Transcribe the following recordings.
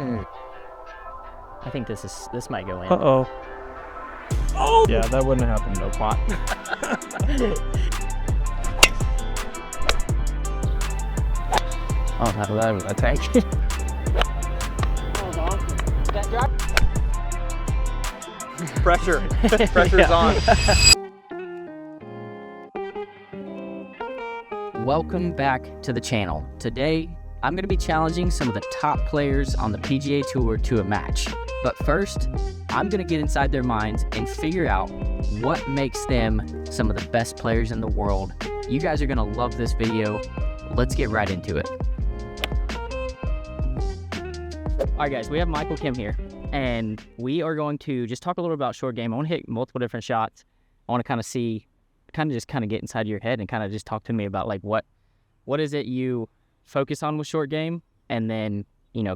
I think this might go in. Uh-oh. Oh! Yeah, that wouldn't have happened, no pot. Oh, that was a tank. Pressure. Pressure's on. Welcome back to the channel. Today, I'm going to be challenging some of the top players on the PGA Tour to a match. But first, I'm going to get inside their minds and figure out what makes them some of the best players in the world. You guys are going to love this video. Let's get right into it. All right, guys, we have Michael Kim here, and we are going to just talk a little about short game. I want to hit multiple different shots. I want to kind of get inside your head and kind of just talk to me about like what is it you focus on with short game, and then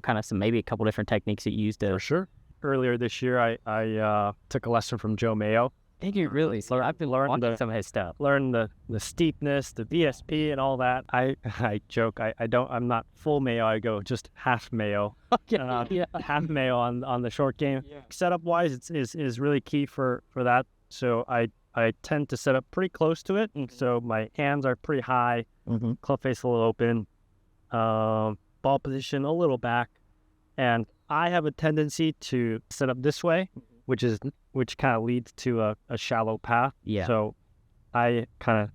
kind of maybe a couple different techniques that you use to. For sure. Earlier this year, I took a lesson from Joe Mayo. Thank you, really. So I've been learning some of his stuff. Learn the steepness, the VSP, and all that. I joke. I'm not full Mayo. I go just half Mayo. Half Mayo on the short game. Yeah. Setup wise, is really key for that. So I tend to set up pretty close to it. Mm-hmm. So my hands are pretty high. Mm-hmm. Club face a little open. Ball position a little back, and I have a tendency to set up this way, which kind of leads to a shallow path. Yeah. So I kind of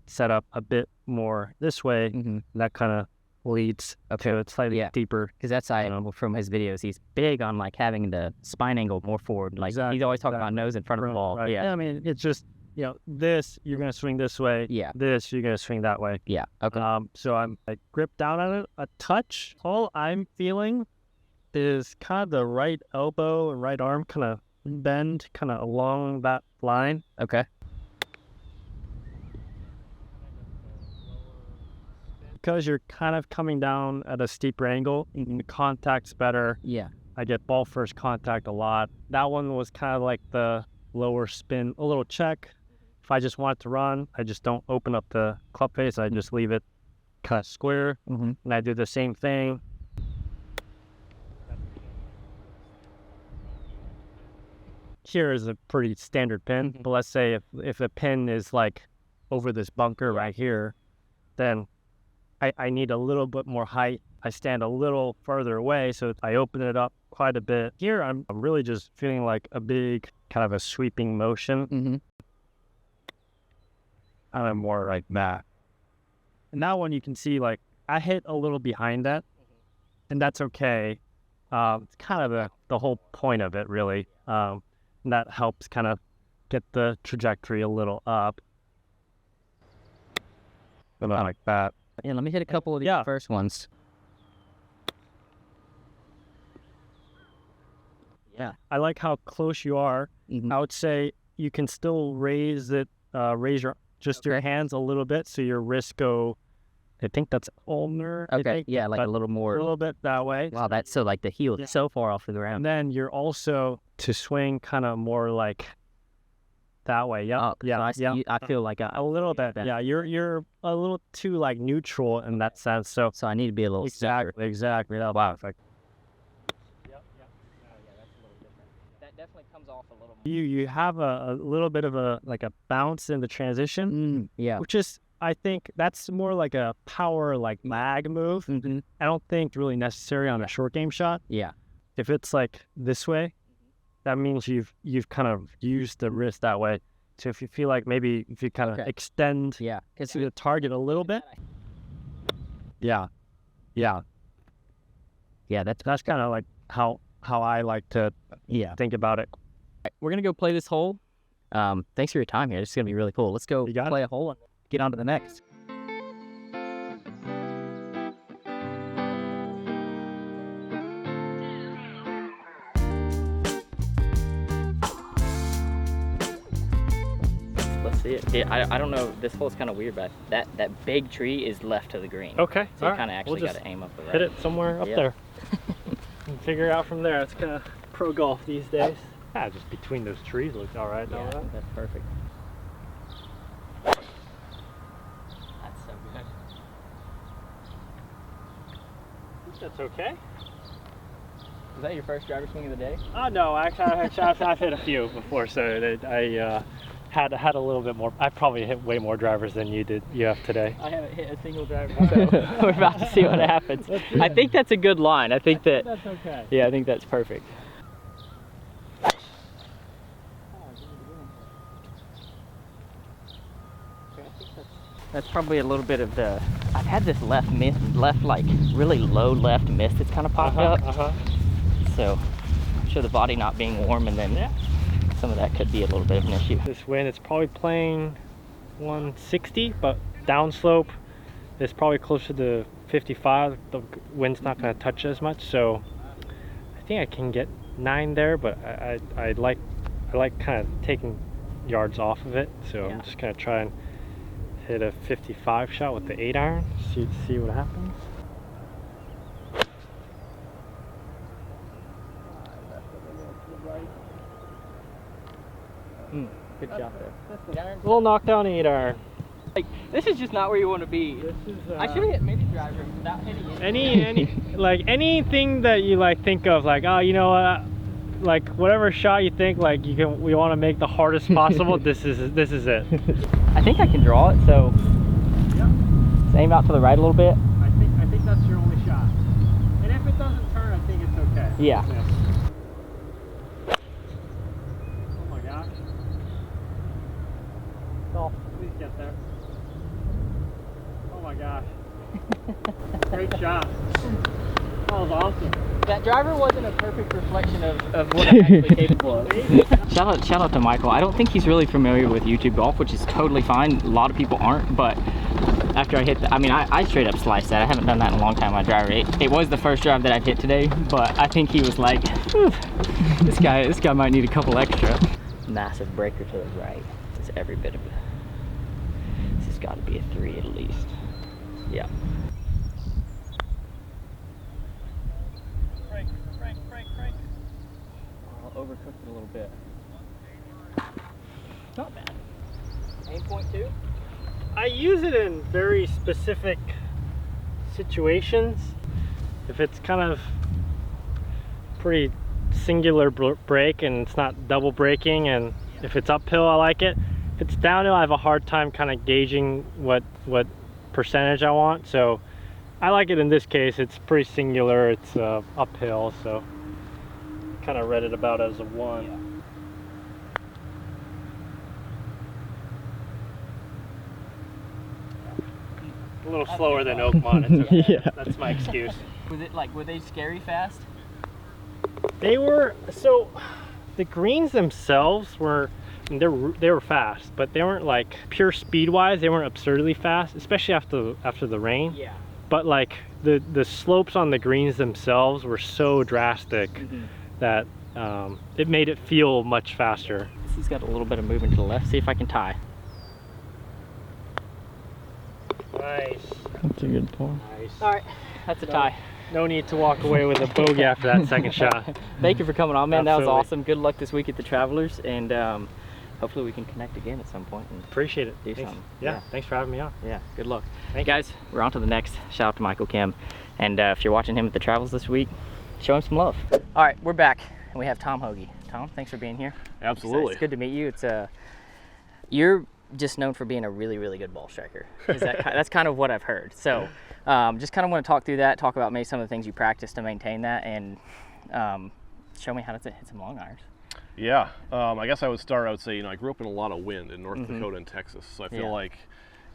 set up a bit more this way. Mm-hmm. That kind of leads to a slightly deeper. Because that's from his videos, he's big on like having the spine angle more forward. Like he's always talking about nose in front of the ball. Right. Yeah. I mean, it's just this you're gonna swing this way. Yeah. This you're gonna swing that way. Yeah. Okay. So I grip down on it a touch. All I'm feeling is kind of the right elbow and right arm kind of bend kind of along that line. Okay. Because you're kind of coming down at a steeper angle, the contact's better. Yeah. I get ball first contact a lot. That one was kind of like the lower spin, a little check. If I just want to run, I just don't open up the club face. I just leave it kind of square. Mm-hmm. And I do the same thing. Here is a pretty standard pin, but let's say if a pin is like over this bunker right here, then I need a little bit more height. I stand a little further away, so I open it up quite a bit. Here, I'm really just feeling like a big kind of a sweeping motion. Mm-hmm. And I'm more like that. And that one you can see like I hit a little behind that, and that's okay. It's kind of the whole point of it, really. And that helps kind of get the trajectory a little up. Like that. Yeah, let me hit a couple of the first ones. Yeah. I like how close you are. Mm-hmm. I would say you can still raise your hands a little bit so your wrists go, I think that's ulnar. Okay, like a little more. A little bit that way. Wow, that's so like the heel is so far off the ground. And then you're also to swing kind of more like that way. Yeah. I feel like a little bit. Yeah, you're a little too like neutral in that sense. So I need to be a little exactly. Wow. Perfect. Yep. That's a little different. That definitely comes off a little more. You have a little bit of a bounce in the transition. Which is, I think that's more like a power like mag move. Mm-hmm. I don't think really necessary on a short game shot. Yeah. If it's like this way, that means you've kind of used the wrist that way. So if you feel like maybe if you kind of extend to the target a little bit. Yeah. That's kind of like how I like to think about it. We're gonna go play this hole. Thanks for your time here. This is gonna be really cool. Let's go play a hole and get on to the next. Let's see it. I don't know. This hole's kind of weird, but that big tree is left to the green. Okay. So you kind of actually got to aim up the right. Hit it somewhere up there. And figure it out from there. It's kind of pro golf these days. Just between those trees looks all right. Yeah, that's perfect. That's so good. That's okay. Was that your first driver swing of the day? No, actually I've hit a few before, so I had a little bit more. I probably hit way more drivers than you have today. I haven't hit a single driver, so we're about to see what happens. I think that's a good line. I think that's okay. Yeah, I think that's perfect. That's probably a little bit of the. I've had this left like really low left mist that's kind of popped up. So I'm sure the body not being warm, and then some of that could be a little bit of an issue. This wind, it's probably playing 160, but downslope is probably closer to 55. The wind's not going to touch as much, so I think I can get 9 there. But I like kind of taking yards off of it, so I'm just going to try and hit a 55 shot with the 8-iron. See what happens. Good shot there. A little knockdown 8-iron. Like, this is just not where you want to be. This is, I should have hit maybe driver without hitting it. Anything that you like think of, like, oh, you know what, like whatever shot you think like we want to make the hardest possible. This is it. I think I can draw it, so aim out to the right a little bit. I think that's your only shot. And if it doesn't turn, I think it's okay. Yeah. Oh my gosh. Oh, please get there. Oh my gosh. Great shot. That was awesome. That driver wasn't a perfect reflection of what I'm actually capable of. Shout out to Michael. I don't think he's really familiar with YouTube golf, which is totally fine. A lot of people aren't, but after I hit I straight up sliced that. I haven't done that in a long time on my driver. It was the first drive that I'd hit today, but I think he was like, this guy might need a couple extra. Massive breaker to the right. It's every bit of it. This has got to be a 3 at least. Yeah. Break. I'll overcook it a little bit. Not bad. Aim point 2? I use it in very specific situations. If it's kind of pretty singular break and it's not double braking, and if it's uphill I like it. If it's downhill I have a hard time kind of gauging what percentage I want, so I like it in this case. It's pretty singular, it's uphill, so kind of read it about as a 1. Yeah. A little slower than Oakmont. It's okay. Yeah. That's my excuse. Were they scary fast? They were, so the greens themselves were, they were fast, but they weren't like pure speed wise, they weren't absurdly fast, especially after the rain. Yeah. But like the slopes on the greens themselves were so drastic that it made it feel much faster. He's got a little bit of movement to the left. See if I can tie. Nice. That's a good par. Nice. All right, that's a tie. No need to walk away with a bogey after that second shot. Thank you for coming on, man. Absolutely. That was awesome. Good luck this week at the Travelers, and hopefully we can connect again at some point and appreciate it. do Thanks. something. Yeah, thanks for having me on. Yeah, good luck. Thank you. Guys, we're on to the next. Shout out to Michael Kim, and if you're watching him at the Travels this week, show him some love. All right, we're back, and we have Tom Hoge. Tom, thanks for being here. Absolutely. It's good to meet you. It's you're just known for being a really, really good ball striker. That's kind of what I've heard. So just kind of want to talk through that, talk about maybe some of the things you practice to maintain that, and show me how to hit some long irons. Yeah, I guess I would say, I grew up in a lot of wind in North Dakota and Texas, so I feel like,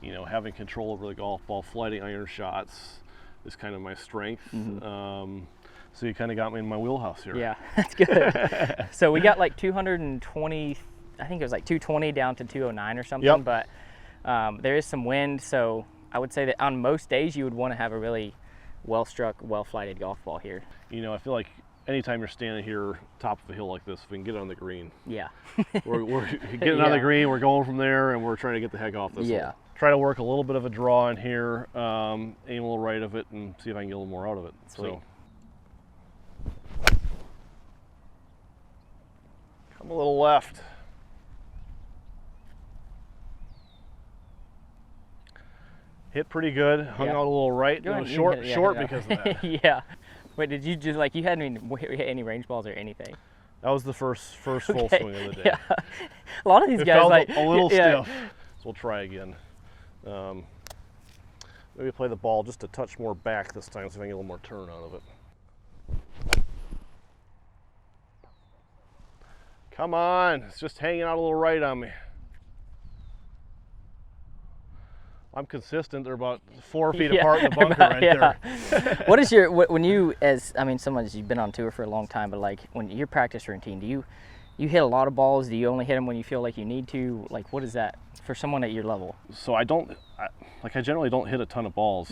having control over the golf ball, flighting iron shots is kind of my strength. So you kind of got me in my wheelhouse here. Yeah, that's good. So we got like 220, I think it was like 220 down to 209 or something, but there is some wind, so I would say that on most days you would want to have a really well-struck, well-flighted golf ball here. I feel like anytime you're standing here top of a hill like this, if we can get on the green. Yeah. we're getting on the green, we're going from there, and we're trying to get the heck off this hole. Try to work a little bit of a draw in here, aim a little right of it, and see if I can get a little more out of it. Sweet. So. Come a little left. Hit pretty good. Hung out a little right. It was short because of that. Yeah. Wait, did you just like, you hadn't even hit any range balls or anything? That was the first full swing of the day. Yeah. A lot of these it guys felt like a little stiff. So we'll try again. Maybe play the ball just a touch more back this time, so I can get a little more turn out of it. Come on, it's just hanging out a little right on me. I'm consistent. They're about 4 feet apart in the bunker there. What is your, when you, as, I mean, someone's, you've been on tour for a long time, but like when your practice routine, do you hit a lot of balls? Do you only hit them when you feel like you need to? Like, what is that for someone at your level? So I generally don't hit a ton of balls.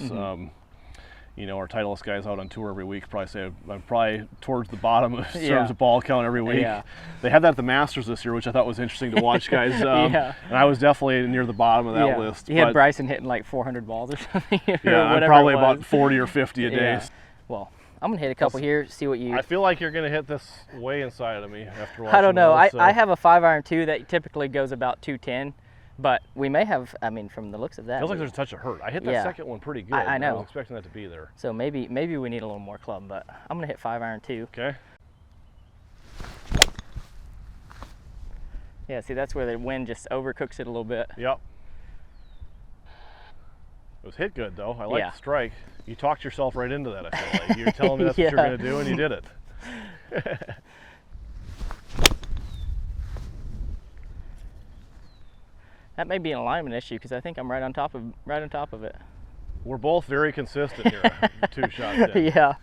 You know, our Titleist guys out on tour every week probably say I'm probably towards the bottom in terms of ball count every week. They had that at the Masters this year, which I thought was interesting to watch, guys. And I was definitely near the bottom of that list. You had Bryson hitting like 400 balls or something. I'm probably about 40 or 50 a day. Well, I'm gonna hit a couple here, see what you. I feel like you're gonna hit this way inside of me after watching. I don't know. Those, I have a 5-iron too that typically goes about 210. But we may have, I mean, from the looks of that. Feels like there's a touch of hurt. I hit that second one pretty good. I know. I was expecting that to be there. So maybe we need a little more club, but I'm going to hit 5-iron too. Okay. Yeah, see, that's where the wind just overcooks it a little bit. Yep. It was hit good, though. I like the strike. You talked yourself right into that, I feel like. You're telling me that's what you're going to do, and you did it. That may be an alignment issue because I think I'm right on top of it. We're both very consistent here. 2 shots in. Yeah.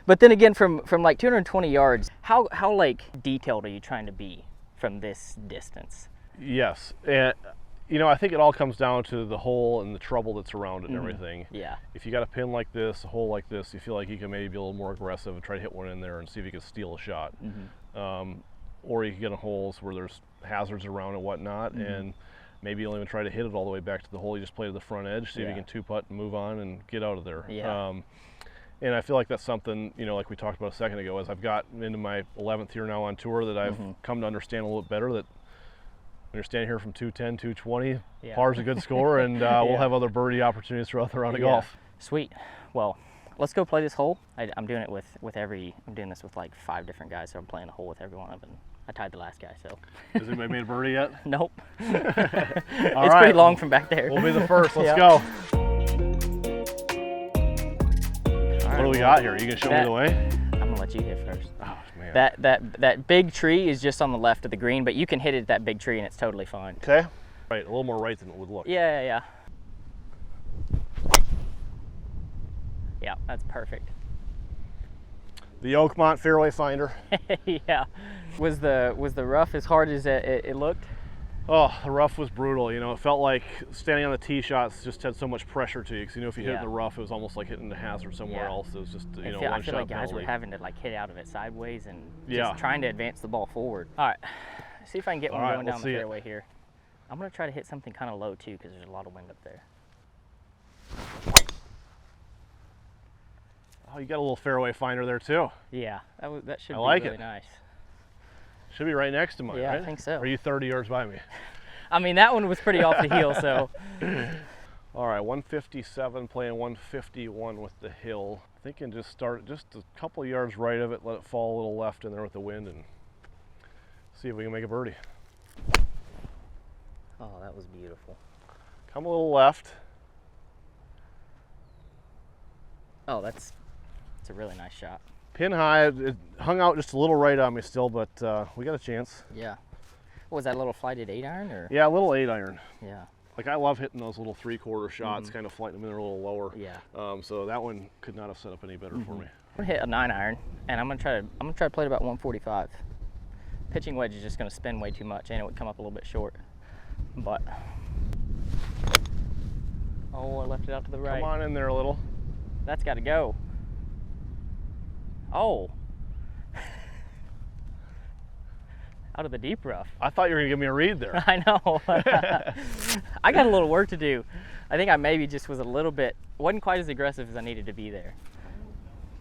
But then again, from like 220 yards, how like detailed are you trying to be from this distance? Yes. And you know, I think it all comes down to the hole and the trouble that's around it and everything. Yeah. If you got a pin like this, a hole like this, you feel like you can maybe be a little more aggressive and try to hit one in there and see if you can steal a shot. Or you can get in holes where there's hazards around and whatnot, and maybe you don't even try to hit it all the way back to the hole. You just play to the front edge, see if you can 2-putt and move on and get out of there. And I feel like that's something, you know, like we talked about a second ago, as I've got into my 11th year now on tour, that I've come to understand a little bit better that when you're standing here from 210, 220, par's a good score, and we'll have other birdie opportunities throughout the round of golf. Sweet. Well, let's go play this hole. I'm doing it I'm doing this with like 5 different guys, so I'm playing a hole with every one of them. I tied the last guy, so. Has anybody made a birdie yet? Nope. It's pretty long from back there. We'll be the first. Let's go. What do we got here? Are you gonna show me the way? I'm gonna let you hit first. Oh man. That big tree is just on the left of the green, but you can hit it at that big tree and it's totally fine. Okay. Right, a little more right than it would look. Yeah. Yeah, that's perfect. The Oakmont fairway finder. Yeah. Was the rough as hard as it looked? Oh, the rough was brutal. You know, it felt like standing on the tee shots just had so much pressure to you. Because, you know, if you hit it in the rough, it was almost like hitting the hazard somewhere else. It was just, you know, one shot I feel like guys penalty. were having to like hit out of it sideways and just trying to advance the ball forward. All right, see if I can get one going down the fairway here. I'm gonna try to hit something kind of low too, because there's a lot of wind up there. Oh, you got a little fairway finder there too. Yeah, that should be really nice. Should be right next to mine, right? I think so. Or are you 30 yards by me? I mean, that one was pretty off the heel, so. All right, 157, playing 151 with the hill. Thinking just start just a couple of yards right of it, let it fall a little left in there with the wind, and see if we can make a birdie. Oh, that was beautiful. Come a little left. Oh, that's a really nice shot. Pin high, it hung out just a little right on me still, but we got a chance. Yeah. What was that, a little flighted 8-iron or? Yeah, a little 8-iron. Yeah. Like I love hitting those little 3/4 shots, kind of flighting them in there a little lower. Yeah. So that one could not have set up any better for me. I'm gonna hit a 9-iron, and I'm gonna try to play it about 145. Pitching wedge is just gonna spin way too much, and it would come up a little bit short. But oh, I left it out to the right. Come on in there a little. That's got to go. Oh. Out of the deep rough. I thought you were gonna give me a read there. I know. I got a little work to do. I think I maybe just was wasn't quite as aggressive as I needed to be there.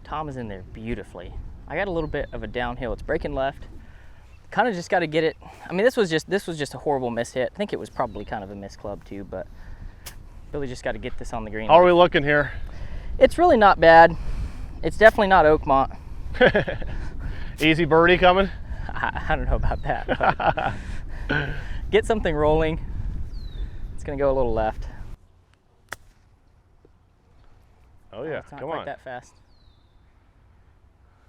Tom is in there beautifully. I got a little bit of a downhill. It's breaking left. Kind of just got to get it. I mean, this was just a horrible miss hit. I think it was probably kind of a miss club too, but really just got to get this on the green. How are we looking here? It's really not bad. It's definitely not Oakmont. Easy birdie coming? I don't know about that. But get something rolling. It's going to go a little left. Oh yeah, it's not come quite on. that fast.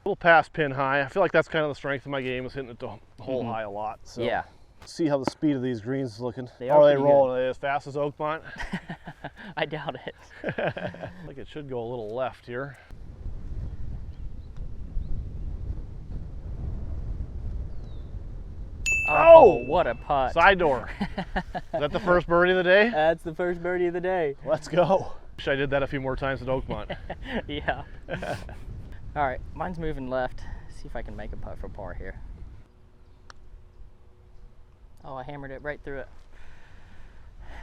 A little past pin high. I feel like that's kind of the strength of my game, is hitting it to hole high a lot. So Yeah. see how the speed of these greens is looking. They are Are they pretty rolling? Are they as fast as Oakmont? I doubt it. I think it should go a little left here. Oh, what a putt. Side door. Is that the first birdie of the day? That's the first birdie of the day. Let's go. Wish I did that a few more times at Oakmont. Yeah. All right, mine's moving left. See if I can make a putt for par here. Oh, I hammered it right through it.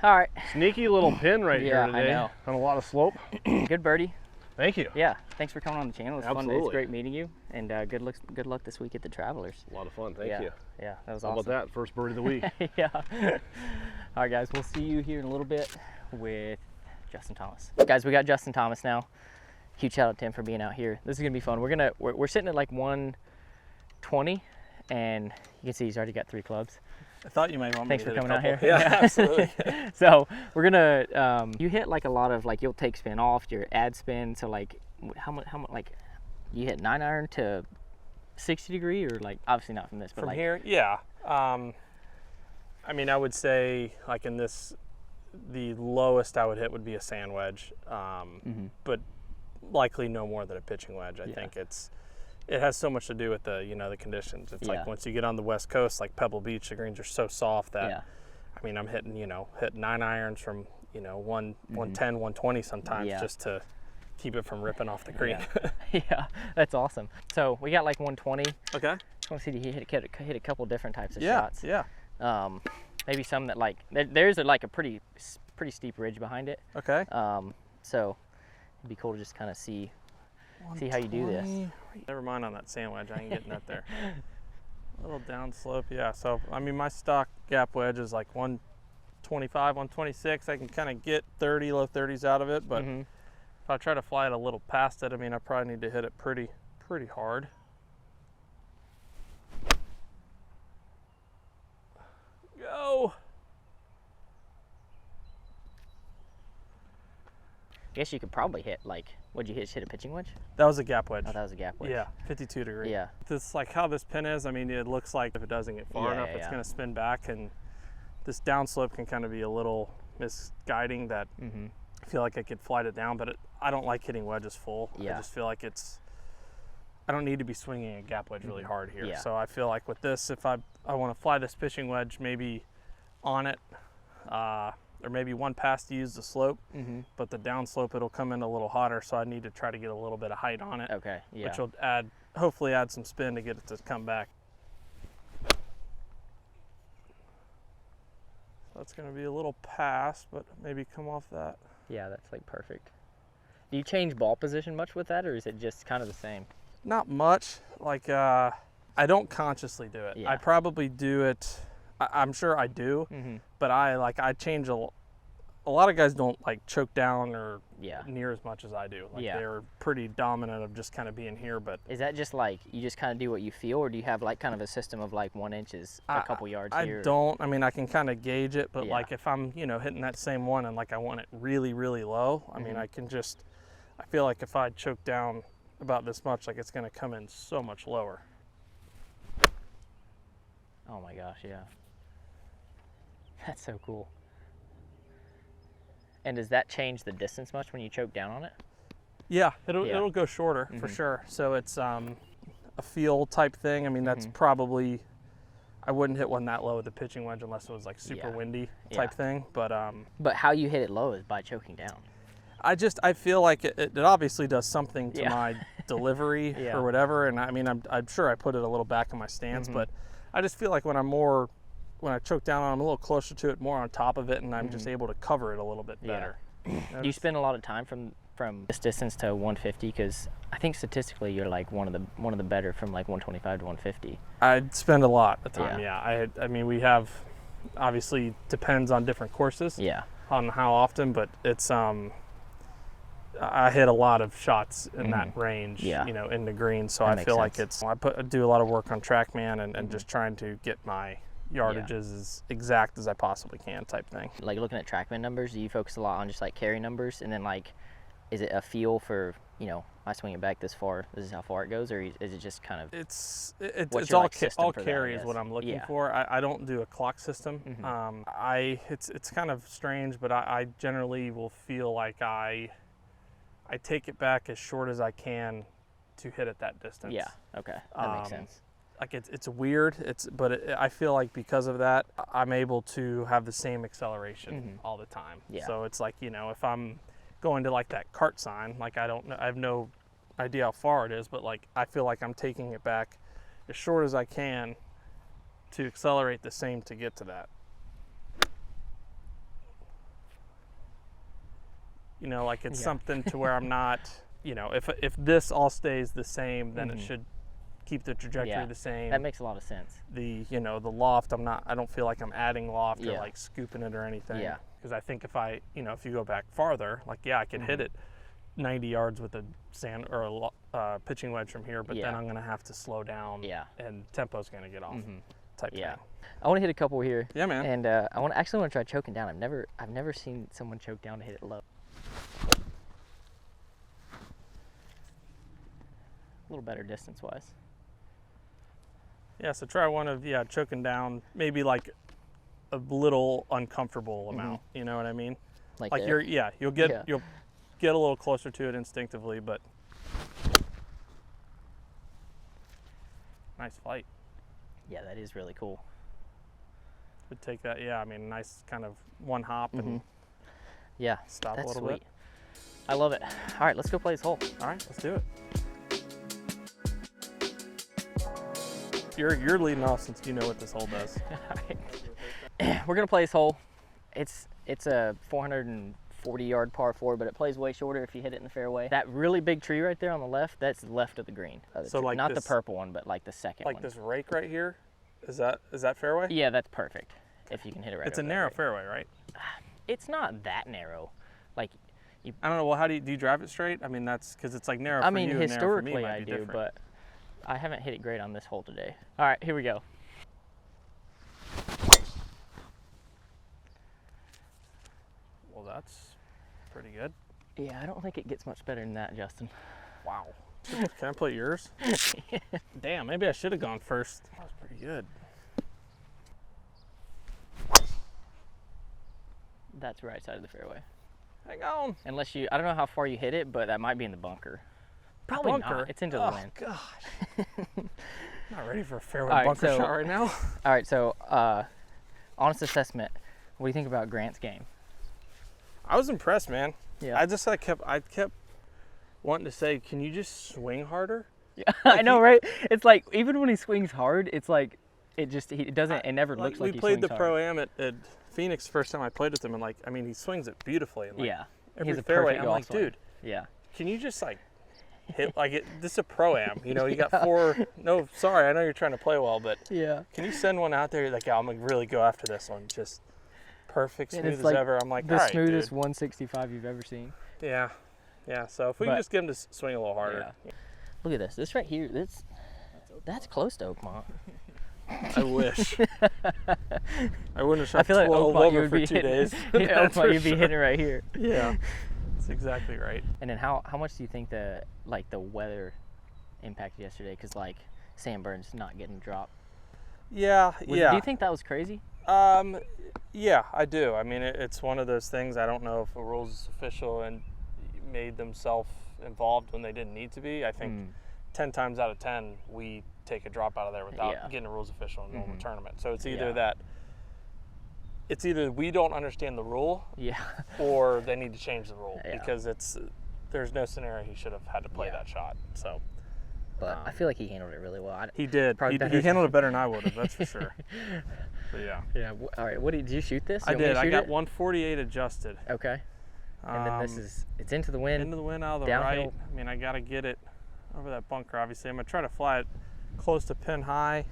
All right. Sneaky little pin right here Yeah, today. I know. On a lot of slope. Good birdie. Thank you. Yeah, thanks for coming on the channel. It's fun. Absolutely. It's great meeting you, and good luck this week at the Travelers. A lot of fun. Thank Yeah. you. Yeah, that was How awesome. about that? First birdie of the week. Yeah. All right, guys, we'll see you here in a little bit with Justin Thomas. Guys, we got Justin Thomas now. Huge shout out to him for being out here. This is gonna be fun. We're sitting at like 120, and you can see he's already got 3 clubs. I thought you might want me Thanks to for hit a coming out couple. here. Yeah, absolutely. So we're gonna you hit like a lot of, like, you'll take spin off your add spin. So like how much like you hit 9 iron to 60 degree, or like obviously not from this, but From like here, yeah. I mean, I would say like in this, the lowest I would hit would be a sand wedge, but likely no more than a pitching wedge. I think it has so much to do with the the conditions. It's like once you get on the West Coast, like Pebble Beach, the greens are so soft that I mean, I'm hitting 9 irons from 110, 120 sometimes just to keep it from ripping off the green. Yeah, that's awesome. So we got like 120. Okay. I want to see you hit a couple different types of Yeah. shots. Yeah. Maybe some that like there's like a pretty steep ridge behind it. Okay. So it'd be cool to just kind of see how you do this. 120. Never mind on that sand wedge. I ain't getting that there. A little down slope, yeah. So I mean, my stock gap wedge is like 125, 126. I can kind of get 30, low 30s out of it, but if I try to fly it a little past it, I mean, I probably need to hit it pretty hard. Go. I guess you could probably hit like, what'd you hit? Hit a pitching wedge? That was a gap wedge. Oh, that was a gap wedge. Yeah, 52 degree. Yeah. This, like how this pin is, I mean, it looks like if it doesn't get far enough, it's going to spin back, and this downslope can kind of be a little misguiding that I feel like I could flight it down, but I don't like hitting wedges full. I just feel like I don't need to be swinging a gap wedge really hard here. So I feel like with this, if I want to fly this pitching wedge maybe on it, or maybe one pass to use the slope, but the down slope, it'll come in a little hotter, so I need to try to get a little bit of height on it. Okay, yeah. Which will hopefully add some spin to get it to come back. So that's going to be a little pass, but maybe come off that. Yeah, that's like perfect. Do you change ball position much with that, or is it just kind of the same? Not much. Like, I don't consciously do it. I probably do it. I'm sure I do, but I change a lot of guys don't like choke down or near as much as I do. Like they're pretty dominant of just kind of being here. But is that just like you just kind of do what you feel, or do you have like kind of a system of like 1 inch is a couple yards here? I don't. I mean, I can kind of gauge it, but like if I'm hitting that same one and like I want it really low, I mean, I feel like if I choke down about this much, like it's going to come in so much lower. Oh my gosh, yeah. That's so cool. And does that change the distance much when you choke down on it? Yeah, it'll go shorter for sure. So it's a feel type thing. I mean, that's probably, I wouldn't hit one that low with the pitching wedge unless it was like super windy type thing. But how you hit it low is by choking down. I feel like it obviously does something to my delivery or whatever. And I mean, I'm sure I put it a little back in my stance, but I just feel like when I choke down on it, I'm a little closer to it, more on top of it, and I'm just able to cover it a little bit better. Do you spend a lot of time from this distance to 150? Because I think statistically you're like one of the better from like 125 to 150. I spend a lot of time. I mean, we have, obviously depends on different courses. On how often, but it's I hit a lot of shots in that range, you know, in the green. So I feel like I do a lot of work on TrackMan and just trying to get my yardages as exact as I possibly can type thing. Like looking at TrackMan numbers, do you focus a lot on just like carry numbers, and then like, is it a feel for, you know, I swing it back this far, this is how far it goes, or is it just kind of? It's all carry is what I'm looking for. I don't do a clock system. It's kind of strange, but I generally will feel like I take it back as short as I can to hit at that distance. Yeah. Okay. That makes sense. Like it's weird. But I feel like because of that, I'm able to have the same acceleration all the time. Yeah. So it's like, you know, if I'm going to like that cart sign, like I have no idea how far it is, but like I feel like I'm taking it back as short as I can to accelerate the same to get to that. You know, like it's something to where I'm not, you know, if this all stays the same, then it should keep the trajectory the same. That makes a lot of sense. The loft, I don't feel like I'm adding loft or like scooping it or anything. Yeah. Because I think if you go back farther, like, I could hit it 90 yards with a sand or a pitching wedge from here, but then I'm going to have to slow down and tempo's going to get off type thing. I want to hit a couple here. Yeah, man. And I want to try choking down. I've never seen someone choke down to hit it low. A little better distance-wise. Yeah, so try one of, choking down, maybe like a little uncomfortable amount, you know what I mean? Like you'll get a little closer to it instinctively, but nice flight. Yeah, that is really cool. Would take that, nice kind of one hop and stop a little bit. I love it. All right, let's go play this hole. All right, let's do it. You're leading off since you know what this hole does. We're gonna play this hole. It's a 440-yard par 4, but it plays way shorter if you hit it in the fairway. That really big tree right there on the left, that's left of the green. So like not the purple one, but like the second one. Like this rake right here, is that fairway? Yeah, that's perfect. If you can hit it right. It's a narrow fairway, right? It's not that narrow. Like I don't know. Well, how do you drive it straight? I mean, that's because it's like narrow. For you, historically narrow for me I do, different. but I haven't hit it great on this hole today. All right, here we go. Well, that's pretty good. Yeah, I don't think it gets much better than that, Justin. Wow. Can I play yours? Damn, maybe I should have gone first. That was pretty good. That's right side of the fairway. Hang on. Unless I don't know how far you hit it, but that might be in the bunker. Probably not. It's into the wind. Oh, gosh. Not ready for a fairway bunker shot right now. All right, so honest assessment. What do you think about Grant's game? I was impressed, man. Yeah. I kept wanting to say, can you just swing harder? Yeah, like I know, right? It's like even when he swings hard, it's like it never looks like he swings hard. We played the Pro-Am at Phoenix the first time I played with him, and he swings it beautifully. And every fairway, I'm like, dude, can you just like hit this is a Pro-Am, you got 4. No, sorry, I know you're trying to play well, but can you send one out there? You're like, I'm gonna really go after this one, just perfect, smooth as ever. I'm like, the all right, smoothest dude. 165 you've ever seen. Yeah. So if we can just get him to swing a little harder. Yeah. Look at this. This right here. That's close to Oakmont. I wish. I wouldn't have shot 12 over for 2 days. Oakmont, you'd be hitting right here. Yeah. That's exactly right. And then how much do you think the weather impacted yesterday? Because Sandburn's not getting dropped. Yeah. Do you think that was crazy? Yeah, I do. I mean, it's one of those things. I don't know if a rules official and made themselves involved when they didn't need to be. I think 10 times out of 10 we take a drop out of there without getting a rules official in a normal tournament. So it's either it's either we don't understand the rule, or they need to change the rule because there's no scenario he should have had to play that shot. So, but I feel like he handled it really well. He did. He handled it better than I would have. That's for sure. But yeah. Yeah. All right. Did you shoot this? I did. I got 148 adjusted. Okay. And then it's into the wind. Into the wind out of the downhill. right. I mean, I got to get it over that bunker, obviously. I'm going to try to fly it close to pin high.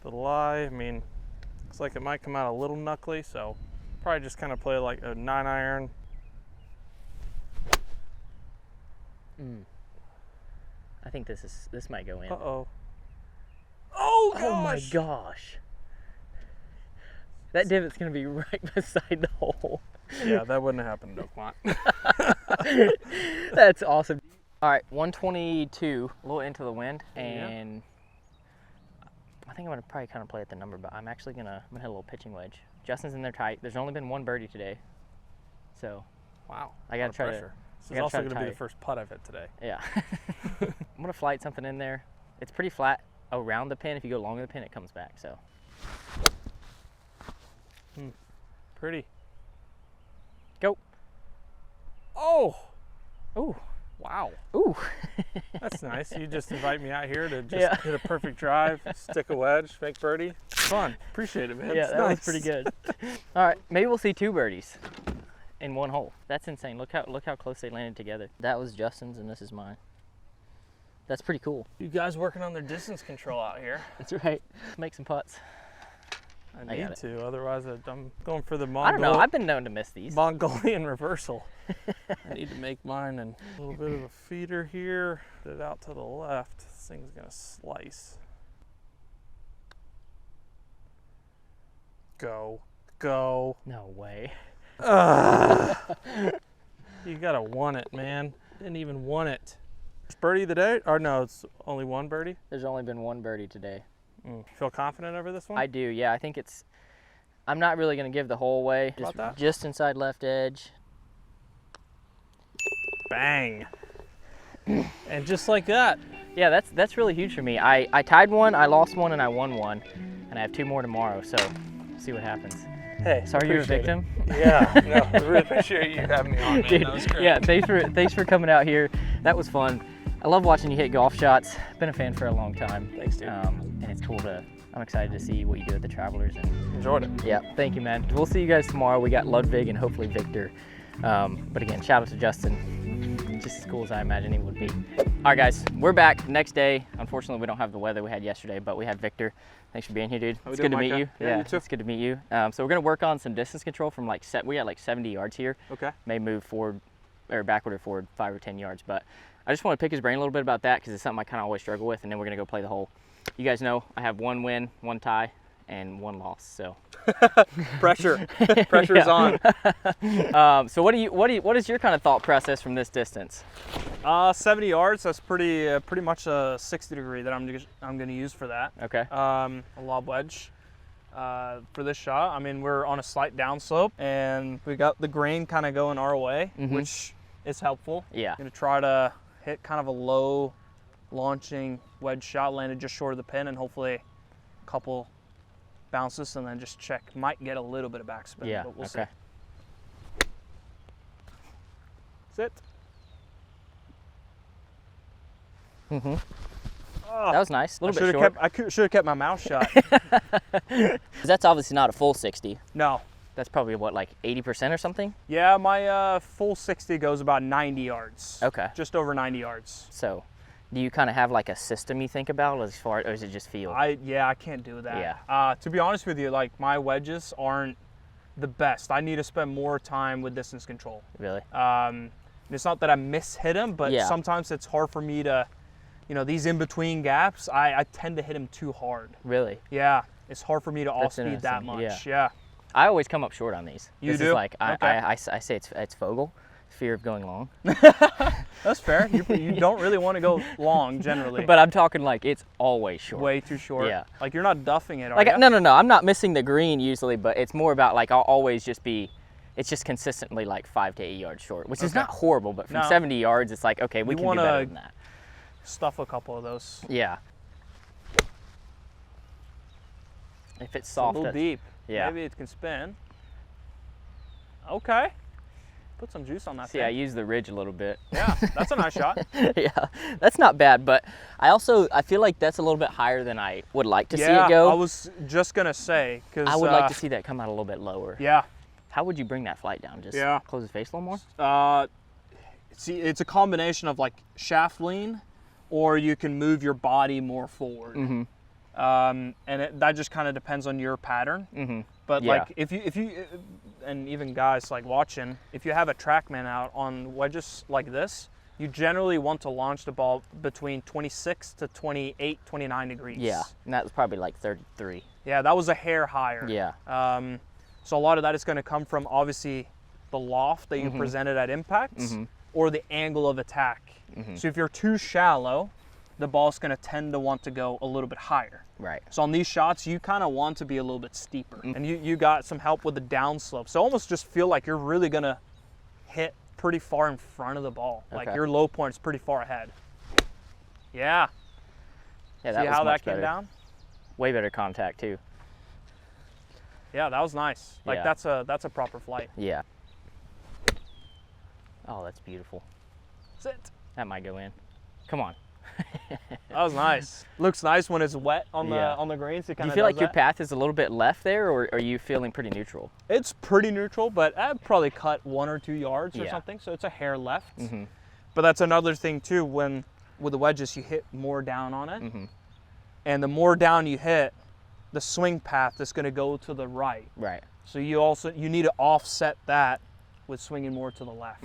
The lie, looks like it might come out a little knuckly, so probably just kind of play like a 9-iron. I think this might go in. Uh-oh. Oh, gosh. Oh my gosh. That divot's gonna be right beside the hole. Yeah, that wouldn't have happened, Oakmont. That's awesome. All right, 122, a little into the wind, and I think I'm gonna probably kind of play at the number, but I'm actually gonna hit a little pitching wedge. Justin's in there tight. There's only been one birdie today, so Wow. I gotta try pressure. This is also going to be the first putt I've hit today. Yeah. I'm gonna flight something in there. It's pretty flat around the pin. If you go longer the pin, it comes back. So. Pretty. Go. Oh. Ooh. Wow. Ooh. That's nice. You just invite me out here to just hit a perfect drive, stick a wedge, make birdie. Fun. Appreciate it, man. Yeah, it's that nice. was pretty good. All right, maybe we'll see 2 birdies in one hole. That's insane. Look how close they landed together. That was Justin's and this is mine. That's pretty cool. You guys working on their distance control out here. That's right. Make some putts. I need to, otherwise I'm going for the I don't know. I've been known to miss these. Mongolian reversal. I need to make mine and a little bit of a feeder here. Put it out to the left. This thing's gonna slice. Go. Go. No way. You gotta want it, man. Didn't even want it. First birdie of the day? Or no, it's only one birdie? There's only been one birdie today. Feel confident over this one? I do, yeah. I think I'm not really going to give the hole away. Just inside left edge. Bang. And just like that. Yeah, that's really huge for me. I tied one, I lost one, and I won one. And I have 2 more tomorrow, so see what happens. Hey, sorry you're a victim. Yeah, no, I really appreciate you having me on, man. Dude, that was great. Yeah, thanks for coming out here. That was fun. I love watching you hit golf shots. Been a fan for a long time. Thanks, dude. And it's cool I'm excited to see what you do at the Travelers. And enjoyed it. Yeah, thank you, man. We'll see you guys tomorrow. We got Ludvig and hopefully Victor. But again, shout out to Justin. Just as cool as I imagine he would be. All right, guys, we're back next day. Unfortunately, we don't have the weather we had yesterday, but we had Victor. Thanks for being here, dude. It's good to meet you. Yeah, you too. It's good to meet you. So we're gonna work on some distance control from we got like 70 yards here. Okay. May move forward or backward or forward 5 or 10 yards, but I just want to pick his brain a little bit about that because it's something I kind of always struggle with, and then we're gonna go play the hole. You guys know I have 1 win, 1 tie, and 1 loss. So pressure, pressure's on. So what is your kind of thought process from this distance? 70 yards. That's pretty much a 60 degree that I'm going to use for that. Okay. A lob wedge for this shot. I mean, we're on a slight downslope, and we got the grain kind of going our way, which is helpful. Yeah. I'm going to try to hit kind of a low launching wedge shot, landed just short of the pin, and hopefully a couple bounces, and then just check. Might get a little bit of backspin, but we'll see. Sit. That was nice. A little bit short. I should have kept my mouth shut. That's obviously not a full 60. No. That's probably what, like 80% or something? Yeah, my full 60 goes about 90 yards. Okay. Just over 90 yards. So, do you kind of have like a system you think about as far, or is it just feel? I can't do that. Yeah. To be honest with you, like my wedges aren't the best. I need to spend more time with distance control. Really? It's not that I hit them, but sometimes it's hard for me to, these in-between gaps, I tend to hit them too hard. Really? Yeah. It's hard for me to off-speed that much. Yeah. I always come up short on these. You this do? Is like, I say it's Fogel, fear of going long. That's fair. You don't really want to go long generally. But I'm talking like it's always short. Way too short. Yeah. Like you're not duffing it, are like you? No. I'm not missing the green usually, but it's more about like I'll always just be. It's just consistently like 5 to 8 yards short, which is not horrible, but from 70 yards, it's like okay, we can do better than that. Stuff a couple of those. Yeah. If it's soft, a little deep. Yeah. Maybe it can spin. Okay. Put some juice on that thing. I use the ridge a little bit. Yeah, that's a nice shot. Yeah, that's not bad, but I feel like that's a little bit higher than I would like to see it go. I was just gonna say, because I would like to see that come out a little bit lower. Yeah. How would you bring that flight down? Just close the face a little more? See, it's a combination of like shaft lean, or you can move your body more forward. And that just kind of depends on your pattern. But like if you and even guys like watching, if you have a TrackMan out on wedges like this, you generally want to launch the ball between 26 to 28, 29 degrees. Yeah, and that was probably like 33. Yeah, that was a hair higher. Yeah. So a lot of that is going to come from obviously the loft that you presented at impact or the angle of attack. So if you're too shallow, the ball's going to tend to want to go a little bit higher. Right. So on these shots, you kind of want to be a little bit steeper. And you got some help with the downslope. So almost just feel like you're really going to hit pretty far in front of the ball. Okay. Like your low point is pretty far ahead. Yeah. Yeah, that See was how much that came better. down? Way better contact too. Yeah, that was nice. Like Yeah. that's a proper flight. Yeah. Oh, that's beautiful. Sit. That might go in. Come on. That was nice. Looks nice when it's wet on the Yeah. on the greens. It Do you kinda feel does like your that. path is a little bit left there, or are you feeling pretty neutral? It's pretty neutral, but I'd probably cut 1 or 2 yards or Yeah. something, so it's a hair left. But that's another thing too, when with the wedges you hit more down on it, and the more down you hit, the swing path is going to go to the right. Right. So you need to offset that with swinging more to the left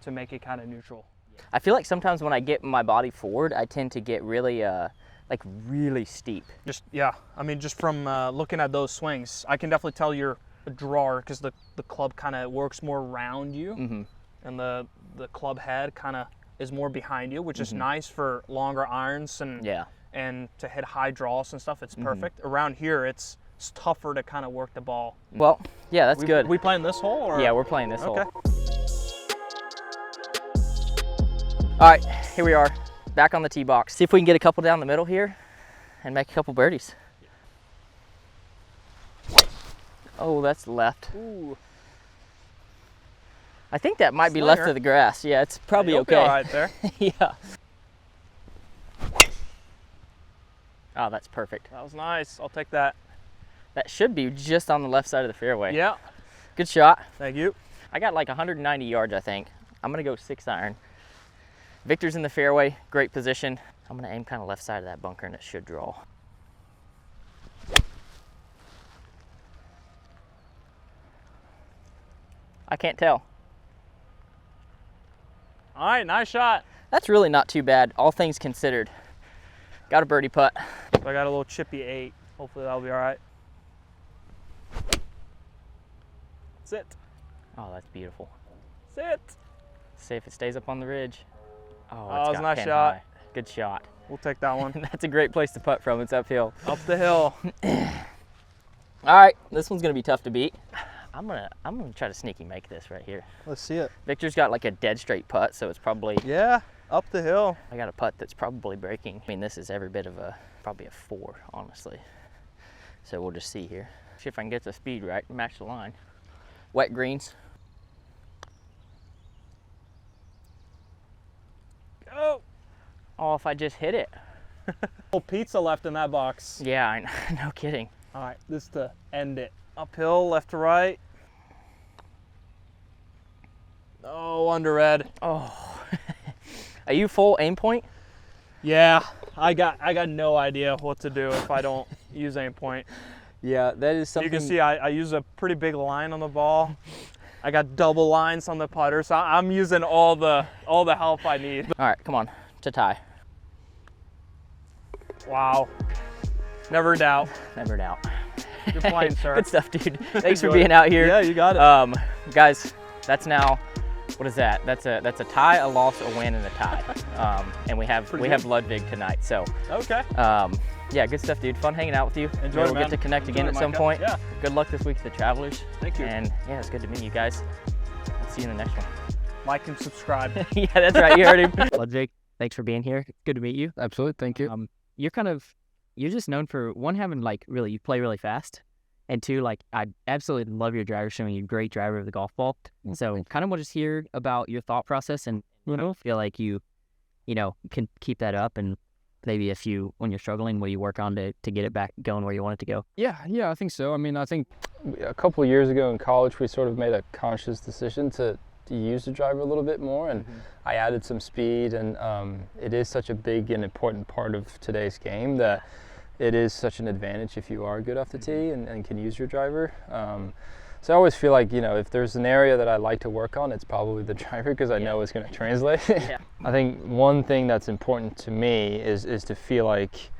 to make it kind of neutral. I feel like sometimes when I get my body forward, I tend to get really, like really steep. Just yeah, I mean just from looking at those swings, I can definitely tell you're a drawer because the club kind of works more around you, and the club head kind of is more behind you, which is nice for longer irons and to hit high draws and stuff. It's perfect. Around here, it's tougher to kind of work the ball. Well, yeah, that's good. We playing this hole? Or? Yeah, we're playing this hole. Okay. All right, here we are, back on the tee box. See if we can get a couple down the middle here and make a couple birdies. Oh, that's left. Ooh. I think that might be left Slinger. of the grass. Yeah, it's probably You'll be okay. all right there. Yeah. Oh, that's perfect. That was nice. I'll take that. That should be just on the left side of the fairway. Yeah. Good shot. Thank you. I got like 190 yards, I think. I'm gonna go 6 iron. Victor's in the fairway, great position. I'm gonna aim kind of left side of that bunker and it should draw. I can't tell. All right, nice shot. That's really not too bad, all things considered. Got a birdie putt. So I got a little chippy 8. Hopefully that'll be all right. Sit. Oh, that's beautiful. Sit. See if it stays up on the ridge. Oh, that it's was got a nice pin shot. high. Good shot. We'll take that one. That's a great place to putt from. It's uphill. Up the hill. All right, this one's gonna be tough to beat. I'm gonna try to sneaky make this right here. Let's see it. Victor's got like a dead straight putt, so it's probably, Yeah, up the hill. I got a putt that's probably breaking. I mean, this is every bit of probably a 4, honestly. So we'll just see here. See if I can get the speed right, match the line. Wet greens. Go. Oh, if I just hit it. Little pizza left in that box. Yeah, no kidding. All right, this to end it. Uphill, left to right. Oh, under red. Oh. Are you full aim point? Yeah, I got no idea what to do if I don't use aim point. Yeah, that is something. You can see I use a pretty big line on the ball. I got double lines on the putter, so I'm using all the help I need. All right, come on, to tie. Wow. Never in doubt. Never in doubt. You're playing, sir. Good stuff, dude. Thanks for Enjoy being it. out here. Yeah, you got it. Guys, that's now, what is that? That's a tie, a loss, a win, and a tie. And we have Ludvig tonight. So Okay. yeah, good stuff, dude. Fun hanging out with you. Enjoy Maybe it, we'll get man. to connect Enjoy again it, at some Micah. point. Yeah. Good luck this week to the Travelers. Thank you. And yeah, it's good to meet you guys. Let's see you in the next one. Like and subscribe. Yeah, that's right. You heard him. Ludvig, thanks for being here. Good to meet you. Absolutely, thank you. You're just known for, one, having you play really fast, and 2, I absolutely love your driver swing. You're a great driver of the golf ball. So kind of want to just hear about your thought process, and feel like you can keep that up, and maybe when you're struggling, what you work on to get it back going where you want it to go. Yeah, I think so. I mean, I think a couple of years ago in college, we sort of made a conscious decision to use the driver a little bit more, and I added some speed, and it is such a big and important part of today's game that it is such an advantage if you are good off the tee and can use your driver. So I always feel like, you know, if there's an area that I like to work on, it's probably the driver, because I know it's going to translate. I think one thing that's important to me is to feel like,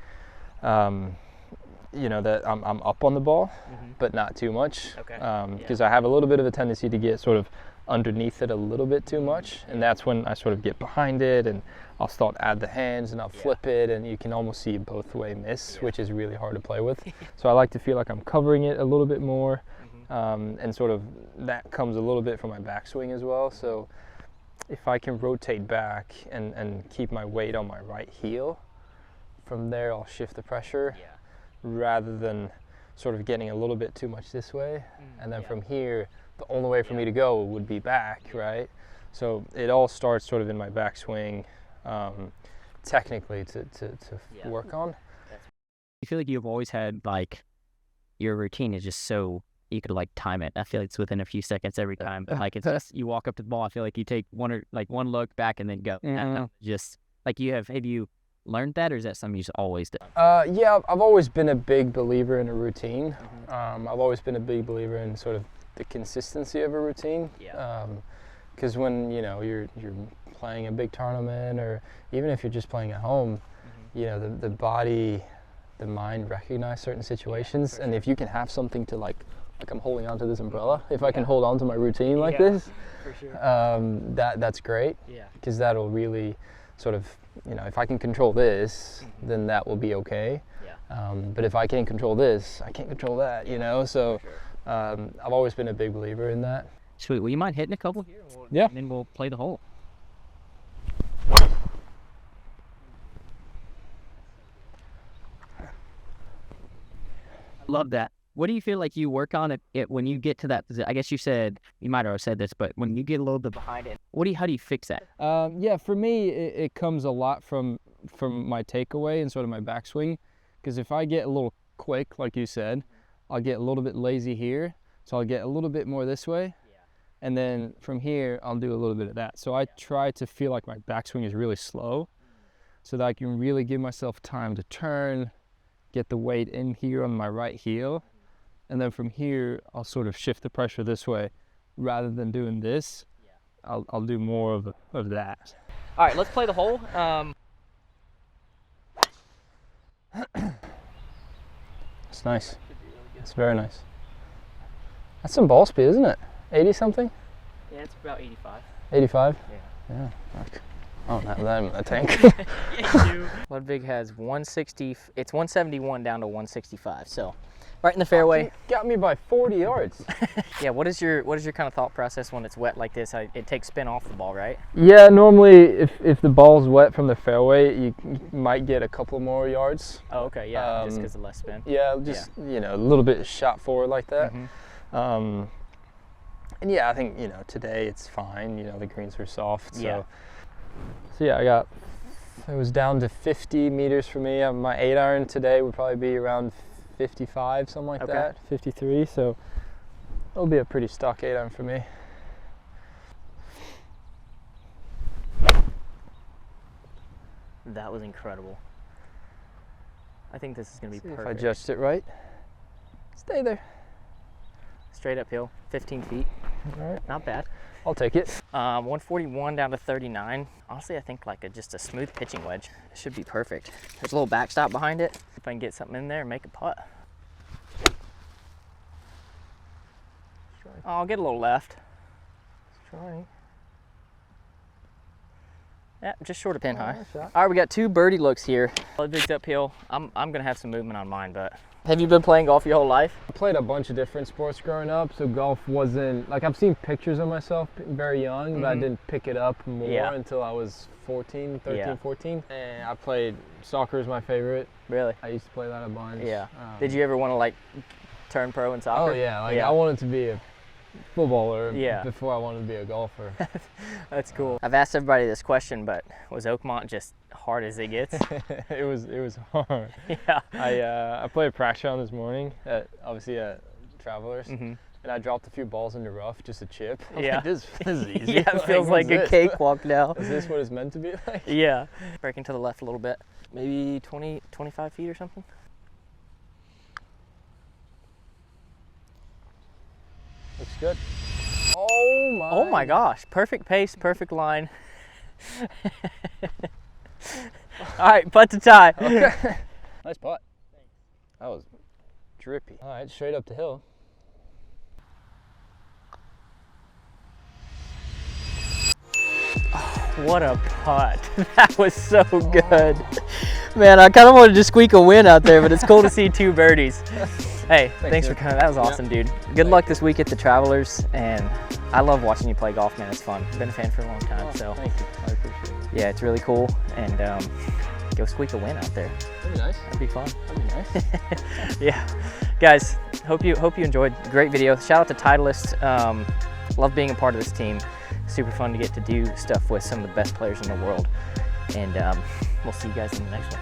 you know, that I'm up on the ball, but not too much. Because I have a little bit of a tendency to get sort of underneath it a little bit too much, and that's when I sort of get behind it, and I'll start add the hands and I'll flip it, and you can almost see both way miss, which is really hard to play with. So I like to feel like I'm covering it a little bit more, and sort of that comes a little bit from my backswing as well. So if I can rotate back and keep my weight on my right heel, from there I'll shift the pressure rather than sort of getting a little bit too much this way, and then from here the only way for me to go would be back, right? So it all starts sort of in my backswing, technically to work on. You feel like you've always had, like, your routine is just so you could like time it. I feel like it's within a few seconds every time. But like, it's just, you walk up to the ball, I feel like you take one look back and then go. Just like, have you learned that, or is that something you just always do? Yeah, I've always been a big believer in a routine. I've always been a big believer in sort of the consistency of a routine. Because when, you know, you're playing a big tournament, or even if you're just playing at home, you know, the body, the mind recognize certain situations, and if you can have something to like I'm holding onto this umbrella, if I can hold on to my routine like this, for sure. That's great. Because that'll really sort of, you know, if I can control this, then that will be okay. But if I can't control this, I can't control that, you know. So I've always been a big believer in that. Sweet. Well, you mind hitting a couple here? And then we'll play the hole. Love that. What do you feel like you work on it when you get to that position? I guess you said, you might have said this, but when you get a little bit behind it, how do you fix that? Yeah, for me, it comes a lot from my takeaway and sort of my backswing. Because if I get a little quick, like you said, I'll get a little bit lazy here. So I'll get a little bit more this way. And then from here, I'll do a little bit of that. So I try to feel like my backswing is really slow, so that I can really give myself time to turn, get the weight in here on my right heel. And then from here, I'll sort of shift the pressure this way. Rather than doing this, I'll do more of that. All right, let's play the hole. It's nice. It's very nice. That's some ball speed, isn't it? 80 something? Yeah, it's about 85. 85? Yeah. I don't have that in my tank. Ludvig has 160. It's 171 down to 165. So, right in the fairway. You got me by 40 yards. Yeah. What is your kind of thought process when it's wet like this? It takes spin off the ball, right? Yeah. Normally, if the ball's wet from the fairway, you might get a couple more yards. Oh, okay. Yeah. Just because of less spin. Yeah. Just you know, a little bit shot forward like that. And yeah, I think, you know, today it's fine. You know, the greens are soft. So yeah, it was down to 50 meters for me. My 8-iron today would probably be around 55, something like that, 53. So it'll be a pretty stock 8-iron for me. That was incredible. I think this is going to be perfect. If I judged it right, stay there. Straight uphill, 15 feet. All right. Not bad. I'll take it. 141 down to 39. Honestly, I think like just a smooth pitching wedge. It should be perfect. There's a little backstop behind it. If I can get something in there and make a putt. Oh, I'll get a little left. Try. Yeah, just short of pin high. All right, we got 2 birdie looks here. Ludvig's uphill. I'm gonna have some movement on mine, but have you been playing golf your whole life? I played a bunch of different sports growing up, so golf wasn't, like, I've seen pictures of myself very young, but I didn't pick it up more until I was 14. And I played, soccer is my favorite. Really? I used to play that a bunch. Yeah. Did you ever want to like turn pro in soccer? Oh yeah, I wanted to be a footballer before I wanted to be a golfer. That's cool. I've asked everybody this question, but was Oakmont just hard as it gets? It was hard. Yeah. I played a practice round this morning at Travelers, and I dropped a few balls in the rough, just a chip. Like, this is easy. Yeah, it feels like a cakewalk now. Is this what it's meant to be like? Yeah. Breaking to the left a little bit, maybe 20, 25 feet or something. good. Oh my gosh, perfect pace, perfect line. All right, putt to tie. Okay. Nice putt. That was drippy. All right, straight up the hill. What a putt. That was so good. Man, I kind of wanted to squeak a win out there, but it's cool to see 2 birdies. Hey, thanks for coming. That was awesome, dude. Good luck this week at the Travelers, and I love watching you play golf, man. It's fun. I've been a fan for a long time, so. Thank you. I appreciate it. Yeah, it's really cool, and go squeak a win out there. That'd be nice. That'd be fun. That'd be nice. Yeah, guys, hope you enjoyed. Great video. Shout out to Titleist. Love being a part of this team. Super fun to get to do stuff with some of the best players in the world. And we'll see you guys in the next one.